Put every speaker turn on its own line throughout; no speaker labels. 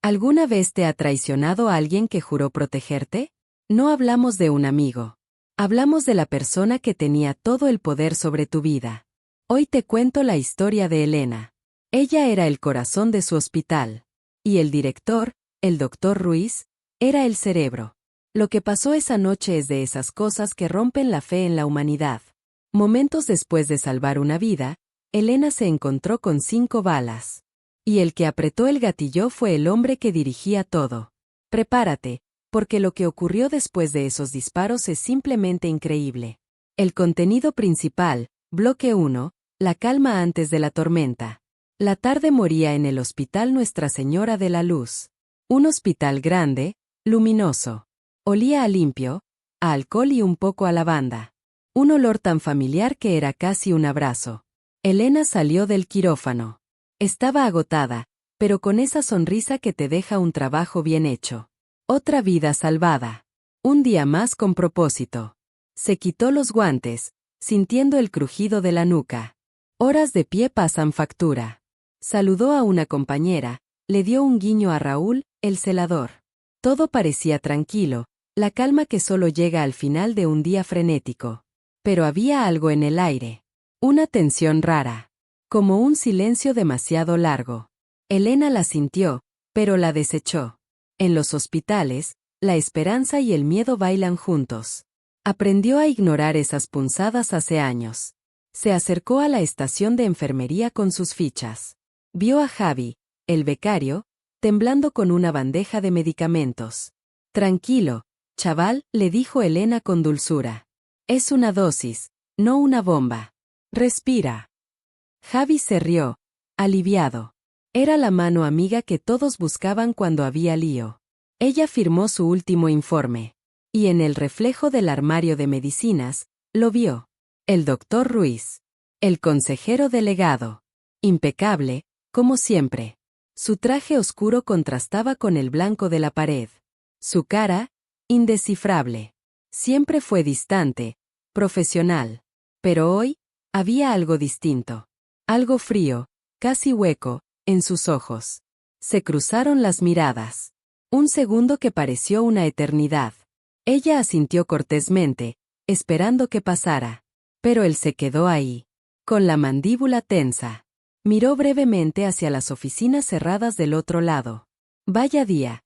¿Alguna vez te ha traicionado alguien que juró protegerte? No hablamos de un amigo. Hablamos de la persona que tenía todo el poder sobre tu vida. Hoy te cuento la historia de Elena. Ella era el corazón de su hospital. Y el director, el doctor Ruiz, era el cerebro. Lo que pasó esa noche es de esas cosas que rompen la fe en la humanidad. Momentos después de salvar una vida, Elena se encontró con 5 balas. Y el que apretó el gatillo fue el hombre que dirigía todo. Prepárate, porque lo que ocurrió después de esos disparos es simplemente increíble. El contenido principal, bloque 1, la calma antes de la tormenta. La tarde moría en el Hospital Nuestra Señora de la Luz. Un hospital grande, luminoso. Olía a limpio, a alcohol y un poco a lavanda. Un olor tan familiar que era casi un abrazo. Elena salió del quirófano. Estaba agotada, pero con esa sonrisa que te deja un trabajo bien hecho. Otra vida salvada. Un día más con propósito. Se quitó los guantes, sintiendo el crujido de la nuca. Horas de pie pasan factura. Saludó a una compañera, le dio un guiño a Raúl, el celador. Todo parecía tranquilo, la calma que solo llega al final de un día frenético. Pero había algo en el aire. Una tensión rara. Como un silencio demasiado largo. Elena la sintió, pero la desechó. En los hospitales, la esperanza y el miedo bailan juntos. Aprendió a ignorar esas punzadas hace años. Se acercó a la estación de enfermería con sus fichas. Vio a Javi, el becario, temblando con una bandeja de medicamentos. Tranquilo, chaval, le dijo Elena con dulzura. Es una dosis, no una bomba. Respira. Javi se rió, aliviado. Era la mano amiga que todos buscaban cuando había lío. Ella firmó su último informe. Y en el reflejo del armario de medicinas, lo vio. El doctor Ruiz. El consejero delegado. Impecable, como siempre. Su traje oscuro contrastaba con el blanco de la pared. Su cara, indescifrable. Siempre fue distante, profesional. Pero hoy, había algo distinto. Algo frío, casi hueco, en sus ojos. Se cruzaron las miradas. Un segundo que pareció una eternidad. Ella asintió cortésmente, esperando que pasara. Pero él se quedó ahí, con la mandíbula tensa. Miró brevemente hacia las oficinas cerradas del otro lado. Vaya día,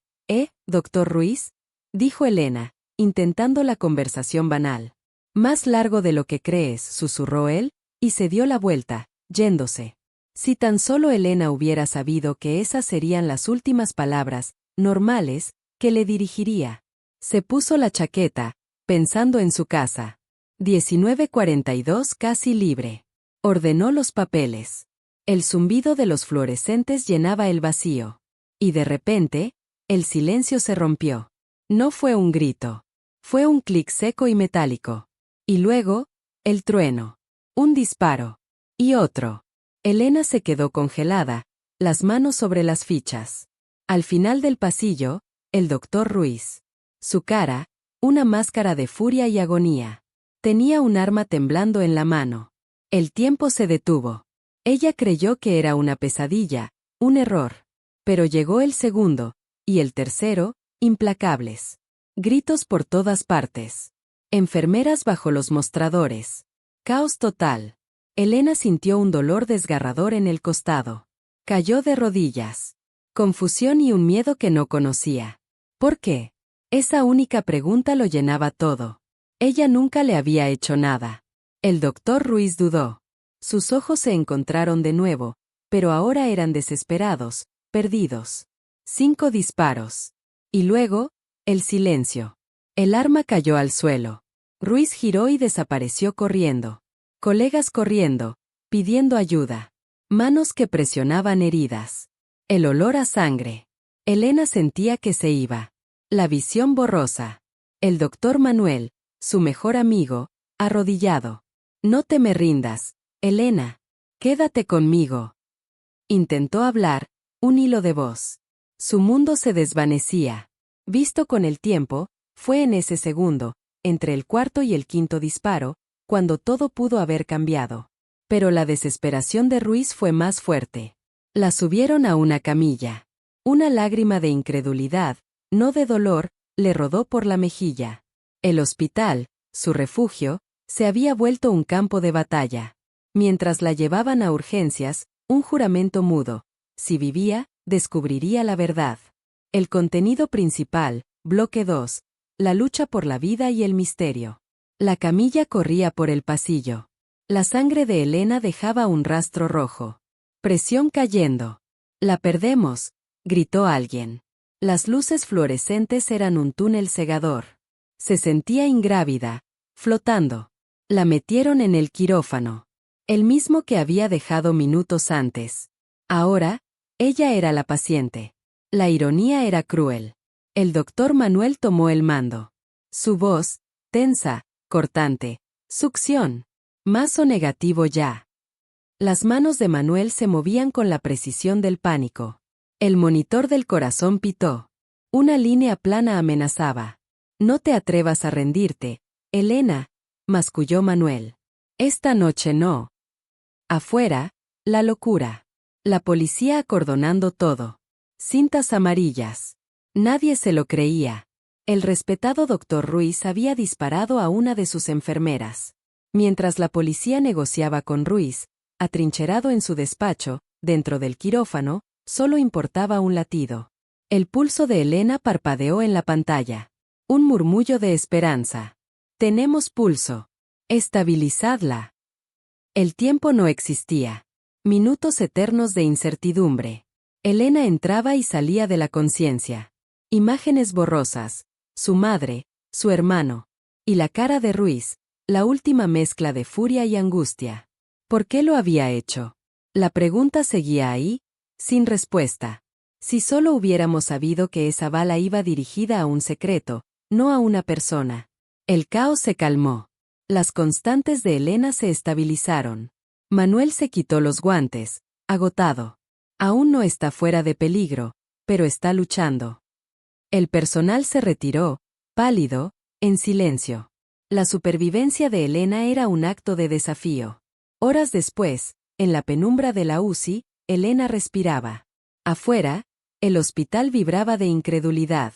doctor Ruiz? Dijo Elena, intentando la conversación banal. Más largo de lo que crees, susurró él, y se dio la vuelta, yéndose. Si tan solo Elena hubiera sabido que esas serían las últimas palabras, normales, que le dirigiría. Se puso la chaqueta, pensando en su casa. 19:42 casi libre. Ordenó los papeles. El zumbido de los fluorescentes llenaba el vacío. Y de repente, el silencio se rompió. No fue un grito. Fue un clic seco y metálico. Y luego, el trueno. Un disparo. Y otro. Elena se quedó congelada, las manos sobre las fichas. Al final del pasillo, el doctor Ruiz. Su cara, una máscara de furia y agonía. Tenía un arma temblando en la mano. El tiempo se detuvo. Ella creyó que era una pesadilla, un error. Pero llegó el segundo, y el tercero, implacables. Gritos por todas partes. Enfermeras bajo los mostradores. Caos total. Elena sintió un dolor desgarrador en el costado. Cayó de rodillas. Confusión y un miedo que no conocía. ¿Por qué? Esa única pregunta lo llenaba todo. Ella nunca le había hecho nada. El doctor Ruiz dudó. Sus ojos se encontraron de nuevo, pero ahora eran desesperados, perdidos. 5 disparos. Y luego, el silencio. El arma cayó al suelo. Ruiz giró y desapareció corriendo. Colegas corriendo, pidiendo ayuda. Manos que presionaban heridas. El olor a sangre. Elena sentía que se iba. La visión borrosa. El doctor Manuel, su mejor amigo, arrodillado. No te me rindas, Elena. Quédate conmigo. Intentó hablar, un hilo de voz. Su mundo se desvanecía. Visto con el tiempo, fue en ese segundo, entre el cuarto y el quinto disparo, cuando todo pudo haber cambiado. Pero la desesperación de Ruiz fue más fuerte. La subieron a una camilla. Una lágrima de incredulidad, no de dolor, le rodó por la mejilla. El hospital, su refugio, se había vuelto un campo de batalla. Mientras la llevaban a urgencias, un juramento mudo. Si vivía, descubriría la verdad. El contenido principal, bloque 2. La lucha por la vida y el misterio. La camilla corría por el pasillo. La sangre de Elena dejaba un rastro rojo. Presión cayendo. «La perdemos», gritó alguien. Las luces fluorescentes eran un túnel cegador. Se sentía ingrávida, flotando. La metieron en el quirófano. El mismo que había dejado minutos antes. Ahora, ella era la paciente. La ironía era cruel. El doctor Manuel tomó el mando. Su voz, tensa, cortante. Succión. Más o negativo ya. Las manos de Manuel se movían con la precisión del pánico. El monitor del corazón pitó. Una línea plana amenazaba. «No te atrevas a rendirte, Elena», masculló Manuel. «Esta noche no». Afuera, la locura. La policía acordonando todo. Cintas amarillas. Nadie se lo creía. El respetado doctor Ruiz había disparado a una de sus enfermeras. Mientras la policía negociaba con Ruiz, atrincherado en su despacho, dentro del quirófano, solo importaba un latido. El pulso de Elena parpadeó en la pantalla. Un murmullo de esperanza. «Tenemos pulso. Estabilizadla». El tiempo no existía. Minutos eternos de incertidumbre. Elena entraba y salía de la conciencia. Imágenes borrosas. Su madre, su hermano. Y la cara de Ruiz, la última mezcla de furia y angustia. ¿Por qué lo había hecho? La pregunta seguía ahí, sin respuesta. Si solo hubiéramos sabido que esa bala iba dirigida a un secreto, no a una persona. El caos se calmó. Las constantes de Elena se estabilizaron. Manuel se quitó los guantes, agotado. Aún no está fuera de peligro, pero está luchando. El personal se retiró, pálido, en silencio. La supervivencia de Elena era un acto de desafío. Horas después, en la penumbra de la UCI, Elena respiraba. Afuera, el hospital vibraba de incredulidad.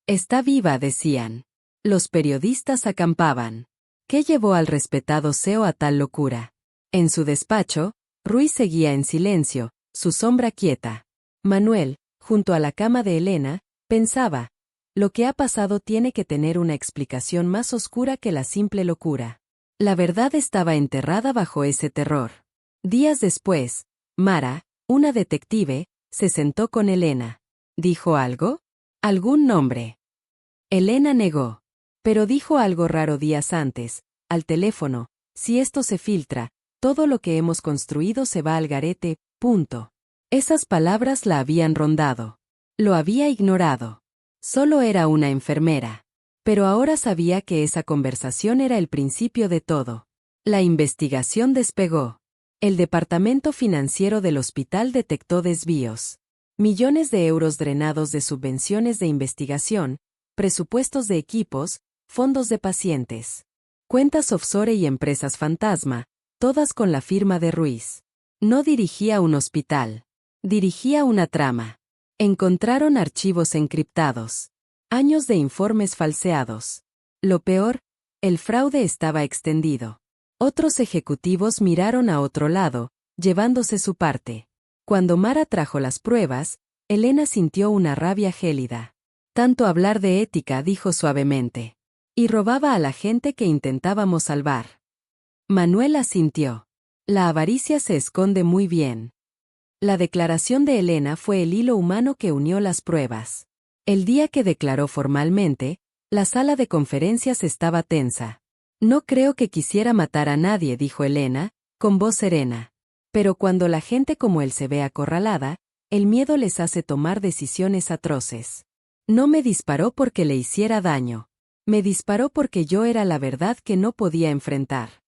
«Está viva», decían. Los periodistas acampaban. ¿Qué llevó al respetado CEO a tal locura? En su despacho, Ruiz seguía en silencio, su sombra quieta. Manuel, junto a la cama de Elena, pensaba: lo que ha pasado tiene que tener una explicación más oscura que la simple locura. La verdad estaba enterrada bajo ese terror. Días después, Mara, una detective, se sentó con Elena. ¿Dijo algo? ¿Algún nombre? Elena negó. Pero dijo algo raro días antes, al teléfono: «Si esto se filtra, todo lo que hemos construido se va al garete, punto». Esas palabras la habían rondado. Lo había ignorado. Solo era una enfermera. Pero ahora sabía que esa conversación era el principio de todo. La investigación despegó. El departamento financiero del hospital detectó desvíos. Millones de euros drenados de subvenciones de investigación, presupuestos de equipos, fondos de pacientes. Cuentas offshore y empresas fantasma, todas con la firma de Ruiz. No dirigía un hospital. Dirigía una trama. Encontraron archivos encriptados. Años de informes falseados. Lo peor, el fraude estaba extendido. Otros ejecutivos miraron a otro lado, llevándose su parte. Cuando Mara trajo las pruebas, Elena sintió una rabia gélida. Tanto hablar de ética, dijo suavemente. Y robaba a la gente que intentábamos salvar. Manuel asintió. La avaricia se esconde muy bien. La declaración de Elena fue el hilo humano que unió las pruebas. El día que declaró formalmente, la sala de conferencias estaba tensa. «No creo que quisiera matar a nadie», dijo Elena, con voz serena. «Pero cuando la gente como él se ve acorralada, el miedo les hace tomar decisiones atroces. No me disparó porque le hiciera daño. Me disparó porque yo era la verdad que no podía enfrentar».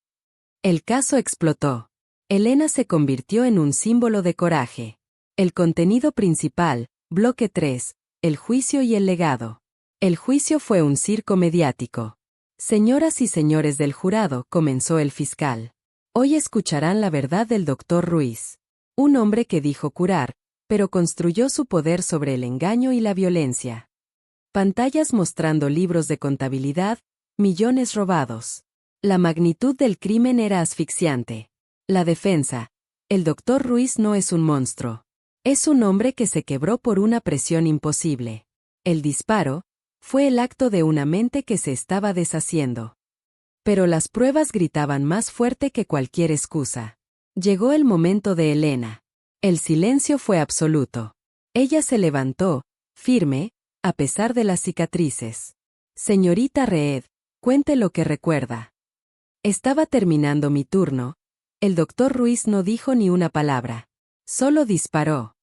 El caso explotó. Elena se convirtió en un símbolo de coraje. El contenido principal, bloque 3, el juicio y el legado. El juicio fue un circo mediático. «Señoras y señores del jurado», comenzó el fiscal. «Hoy escucharán la verdad del doctor Ruiz. Un hombre que dijo curar, pero construyó su poder sobre el engaño y la violencia. Pantallas mostrando libros de contabilidad, millones robados. La magnitud del crimen era asfixiante. La defensa. El doctor Ruiz no es un monstruo. Es un hombre que se quebró por una presión imposible. El disparo fue el acto de una mente que se estaba deshaciendo. Pero las pruebas gritaban más fuerte que cualquier excusa. Llegó el momento de Elena. El silencio fue absoluto. Ella se levantó, firme, a pesar de las cicatrices. Señorita Reed, cuente lo que recuerda. Estaba terminando mi turno. El doctor Ruiz no dijo ni una palabra. Solo disparó.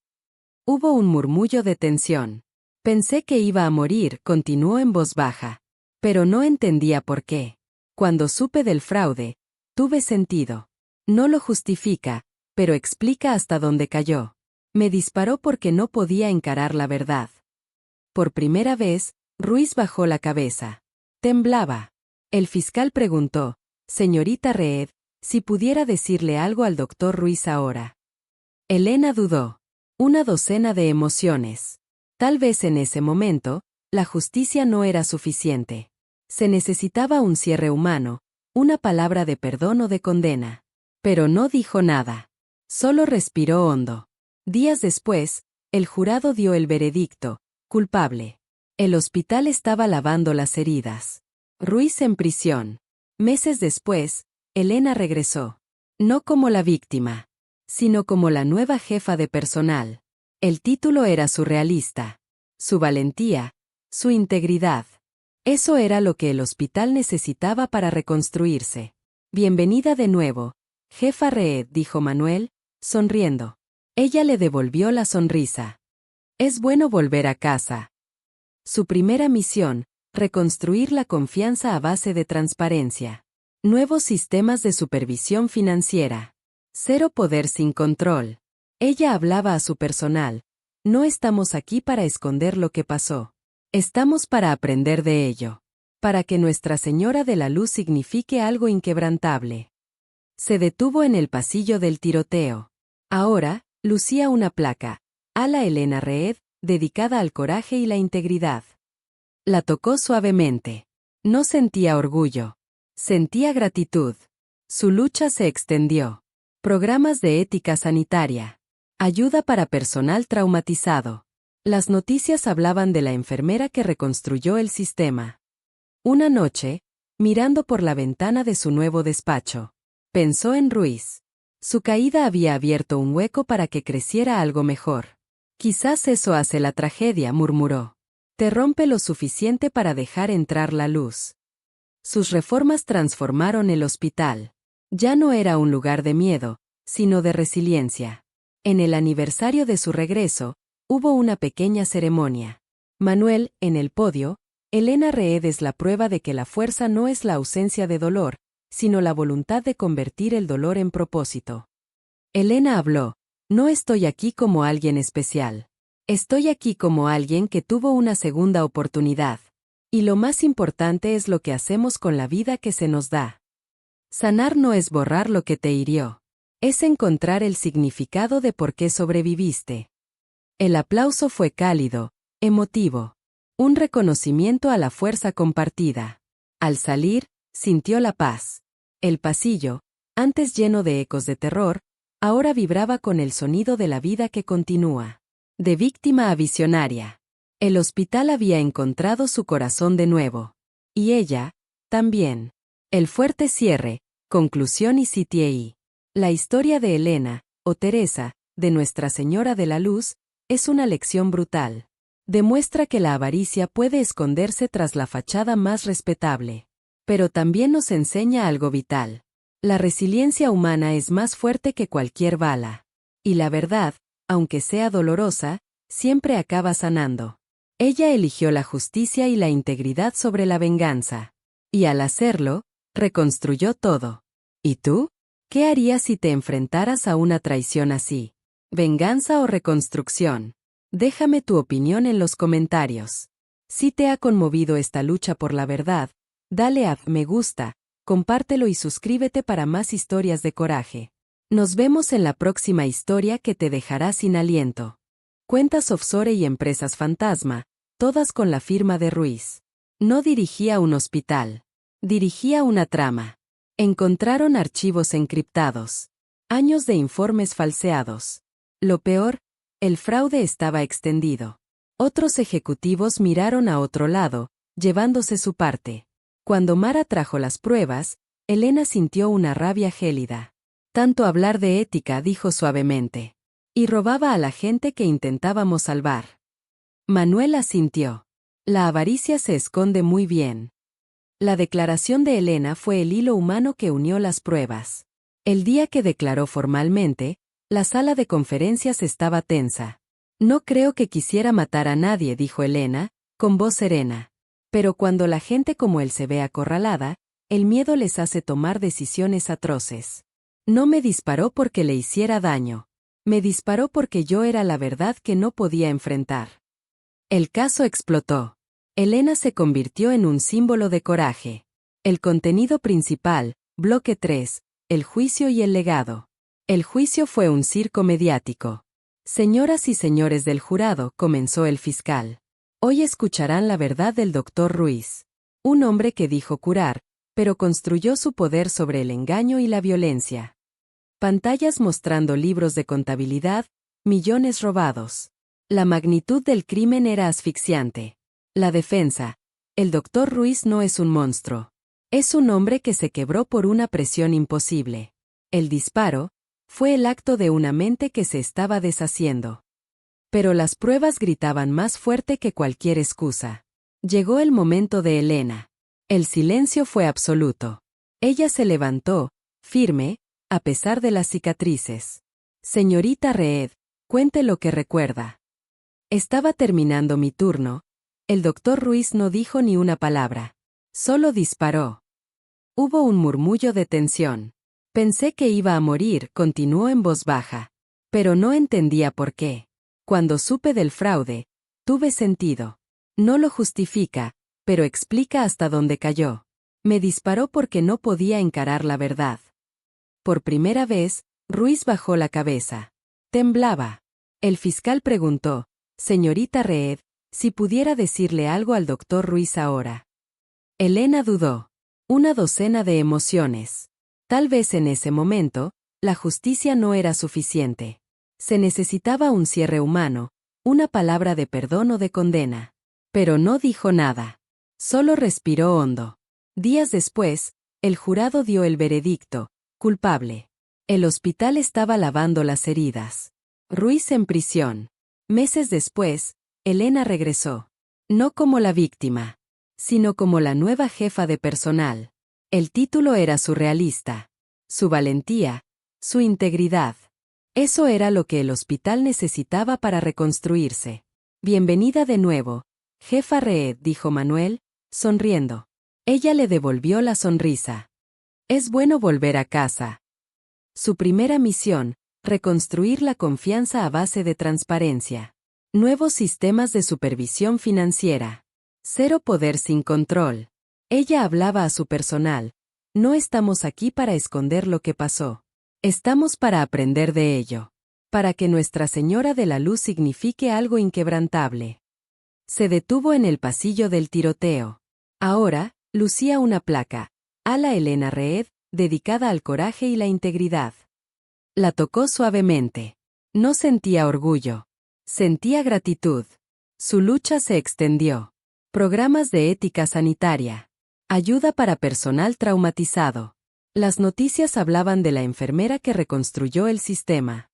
Hubo un murmullo de tensión. Pensé que iba a morir, continuó en voz baja. Pero no entendía por qué. Cuando supe del fraude, tuve sentido. No lo justifica, pero explica hasta dónde cayó. Me disparó porque no podía encarar la verdad. Por primera vez, Ruiz bajó la cabeza. Temblaba. El fiscal preguntó, señorita Reed, si pudiera decirle algo al doctor Ruiz ahora. Elena dudó. Una docena de emociones. Tal vez en ese momento, la justicia no era suficiente. Se necesitaba un cierre humano, una palabra de perdón o de condena. Pero no dijo nada. Solo respiró hondo. Días después, el jurado dio el veredicto, culpable. El hospital estaba lavando las heridas. Ruiz en prisión. Meses después, Elena regresó. No como la víctima, sino como la nueva jefa de personal. El título era surrealista. Su valentía, su integridad. Eso era lo que el hospital necesitaba para reconstruirse. Bienvenida de nuevo, jefa Reed, dijo Manuel, sonriendo. Ella le devolvió la sonrisa. Es bueno volver a casa. Su primera misión, reconstruir la confianza a base de transparencia. Nuevos sistemas de supervisión financiera. Cero poder sin control. Ella hablaba a su personal. No estamos aquí para esconder lo que pasó. Estamos para aprender de ello. Para que Nuestra Señora de la Luz signifique algo inquebrantable. Se detuvo en el pasillo del tiroteo. Ahora, lucía una placa. A la Elena Reed, dedicada al coraje y la integridad. La tocó suavemente. No sentía orgullo. Sentía gratitud. Su lucha se extendió. Programas de ética sanitaria. Ayuda para personal traumatizado. Las noticias hablaban de la enfermera que reconstruyó el sistema. Una noche, mirando por la ventana de su nuevo despacho, pensó en Ruiz. Su caída había abierto un hueco para que creciera algo mejor. Quizás eso hace la tragedia, murmuró. Te rompe lo suficiente para dejar entrar la luz. Sus reformas transformaron el hospital. Ya no era un lugar de miedo, sino de resiliencia. En el aniversario de su regreso, hubo una pequeña ceremonia. Manuel, en el podio, Elena Reed es la prueba de que la fuerza no es la ausencia de dolor, sino la voluntad de convertir el dolor en propósito. Elena habló, no estoy aquí como alguien especial. Estoy aquí como alguien que tuvo una segunda oportunidad. Y lo más importante es lo que hacemos con la vida que se nos da. Sanar no es borrar lo que te hirió. Es encontrar el significado de por qué sobreviviste. El aplauso fue cálido, emotivo. Un reconocimiento a la fuerza compartida. Al salir, sintió la paz. El pasillo, antes lleno de ecos de terror, ahora vibraba con el sonido de la vida que continúa. De víctima a visionaria. El hospital había encontrado su corazón de nuevo. Y ella, también. El fuerte cierre, conclusión y CTI. La historia de Elena, o Teresa, de Nuestra Señora de la Luz, es una lección brutal. Demuestra que la avaricia puede esconderse tras la fachada más respetable. Pero también nos enseña algo vital. La resiliencia humana es más fuerte que cualquier bala. Y la verdad, aunque sea dolorosa, siempre acaba sanando. Ella eligió la justicia y la integridad sobre la venganza. Y al hacerlo, reconstruyó todo. ¿Y tú? ¿Qué harías si te enfrentaras a una traición así? ¿Venganza o reconstrucción? Déjame tu opinión en los comentarios. Si te ha conmovido esta lucha por la verdad, dale a me gusta, compártelo y suscríbete para más historias de coraje. Nos vemos en la próxima historia que te dejará sin aliento. cuentas offshore y empresas fantasma, todas con la firma de Ruiz. No dirigía un hospital. Dirigía una trama. Encontraron archivos encriptados. Años de informes falseados. Lo peor, el fraude estaba extendido. Otros ejecutivos miraron a otro lado, llevándose su parte. Cuando Mara trajo las pruebas, Elena sintió una rabia gélida. Tanto hablar de ética, dijo suavemente. Y robaba a la gente que intentábamos salvar. Manuel asintió. La avaricia se esconde muy bien. La declaración de Elena fue el hilo humano que unió las pruebas. El día que declaró formalmente, la sala de conferencias estaba tensa. No creo que quisiera matar a nadie, dijo Elena, con voz serena. Pero cuando la gente como él se ve acorralada, el miedo les hace tomar decisiones atroces. No me disparó porque le hiciera daño. Me disparó porque yo era la verdad que no podía enfrentar. El caso explotó. Elena se convirtió en un símbolo de coraje. El contenido principal, bloque 3, el juicio y el legado. El juicio fue un circo mediático. Señoras y señores del jurado, comenzó el fiscal. Hoy escucharán la verdad del doctor Ruiz. Un hombre que dijo curar, pero construyó su poder sobre el engaño y la violencia. Pantallas mostrando libros de contabilidad, millones robados. La magnitud del crimen era asfixiante. La defensa. El doctor Ruiz no es un monstruo. Es un hombre que se quebró por una presión imposible. El disparo fue el acto de una mente que se estaba deshaciendo. Pero las pruebas gritaban más fuerte que cualquier excusa. Llegó el momento de Elena. El silencio fue absoluto. Ella se levantó, firme, a pesar de las cicatrices. Señorita Reed, cuente lo que recuerda. Estaba terminando mi turno. El doctor Ruiz no dijo ni una palabra. Solo disparó. Hubo un murmullo de tensión. Pensé que iba a morir, continuó en voz baja. Pero no entendía por qué. Cuando supe del fraude, tuve sentido. No lo justifica, pero explica hasta dónde cayó. Me disparó porque no podía encarar la verdad. Por primera vez, Ruiz bajó la cabeza. Temblaba. El fiscal preguntó, señorita Reed, si pudiera decirle algo al doctor Ruiz ahora. Elena dudó. Una docena de emociones. Tal vez en ese momento, la justicia no era suficiente. Se necesitaba un cierre humano, una palabra de perdón o de condena. Pero no dijo nada. Solo respiró hondo. Días después, el jurado dio el veredicto, culpable. El hospital estaba lavando las heridas. Ruiz en prisión. Meses después, Elena regresó. No como la víctima, sino como la nueva jefa de personal. El título era surrealista. Su valentía, su integridad. Eso era lo que el hospital necesitaba para reconstruirse. Bienvenida de nuevo, jefa Reed, dijo Manuel, sonriendo. Ella le devolvió la sonrisa. Es bueno volver a casa. Su primera misión, reconstruir la confianza a base de transparencia. Nuevos sistemas de supervisión financiera. Cero poder sin control. Ella hablaba a su personal. No estamos aquí para esconder lo que pasó. Estamos para aprender de ello. Para que Nuestra Señora de la Luz signifique algo inquebrantable. Se detuvo en el pasillo del tiroteo. Ahora, lucía una placa. A la Elena Reed, dedicada al coraje y la integridad. La tocó suavemente. No sentía orgullo. Sentía gratitud. Su lucha se extendió. Programas de ética sanitaria. Ayuda para personal traumatizado. Las noticias hablaban de la enfermera que reconstruyó el sistema.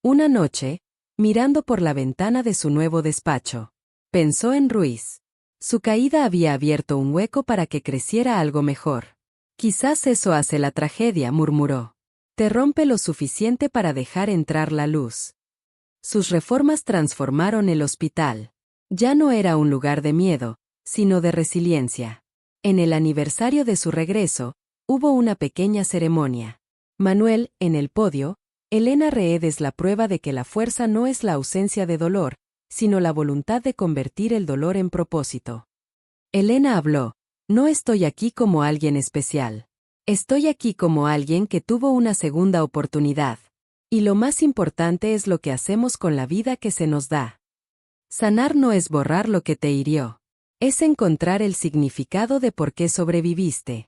Una noche, mirando por la ventana de su nuevo despacho, pensó en Ruiz. Su caída había abierto un hueco para que creciera algo mejor. Quizás eso hace la tragedia, murmuró. Te rompe lo suficiente para dejar entrar la luz. Sus reformas transformaron el hospital. Ya no era un lugar de miedo, sino de resiliencia. En el aniversario de su regreso, hubo una pequeña ceremonia. Manuel, en el podio, Elena Reed es la prueba de que la fuerza no es la ausencia de dolor, sino la voluntad de convertir el dolor en propósito. Elena habló, no estoy aquí como alguien especial. Estoy aquí como alguien que tuvo una segunda oportunidad. Y lo más importante es lo que hacemos con la vida que se nos da. Sanar no es borrar lo que te hirió. Es encontrar el significado de por qué sobreviviste.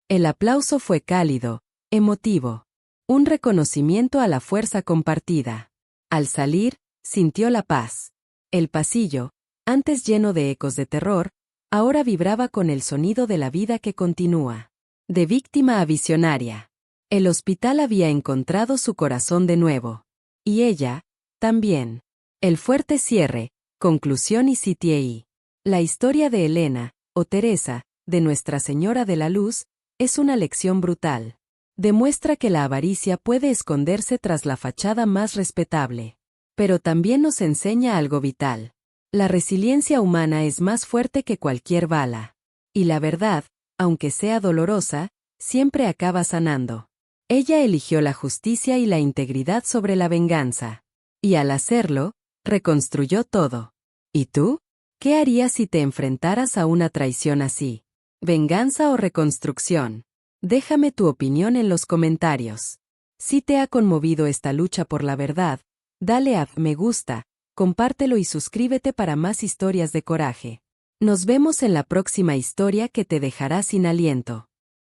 El aplauso fue cálido, emotivo. Un reconocimiento a la fuerza compartida. Al salir, sintió la paz. El pasillo, antes lleno de ecos de terror, ahora vibraba con el sonido de la vida que continúa. De víctima a visionaria. El hospital había encontrado su corazón de nuevo. Y ella, también. El fuerte cierre, conclusión y CTA. La historia de Elena, o Teresa, de Nuestra Señora de la Luz, es una lección brutal. Demuestra que la avaricia puede esconderse tras la fachada más respetable. Pero también nos enseña algo vital. La resiliencia humana es más fuerte que cualquier bala. Y la verdad, aunque sea dolorosa, siempre acaba sanando. Ella eligió la justicia y la integridad sobre la venganza. Y al hacerlo, reconstruyó todo. ¿Y tú? ¿Qué harías si te enfrentaras a una traición así? ¿Venganza o reconstrucción? Déjame tu opinión en los comentarios. Si te ha conmovido esta lucha por la verdad, dale a me gusta, compártelo y suscríbete para más historias de coraje. Nos vemos en la próxima historia que te dejará sin aliento.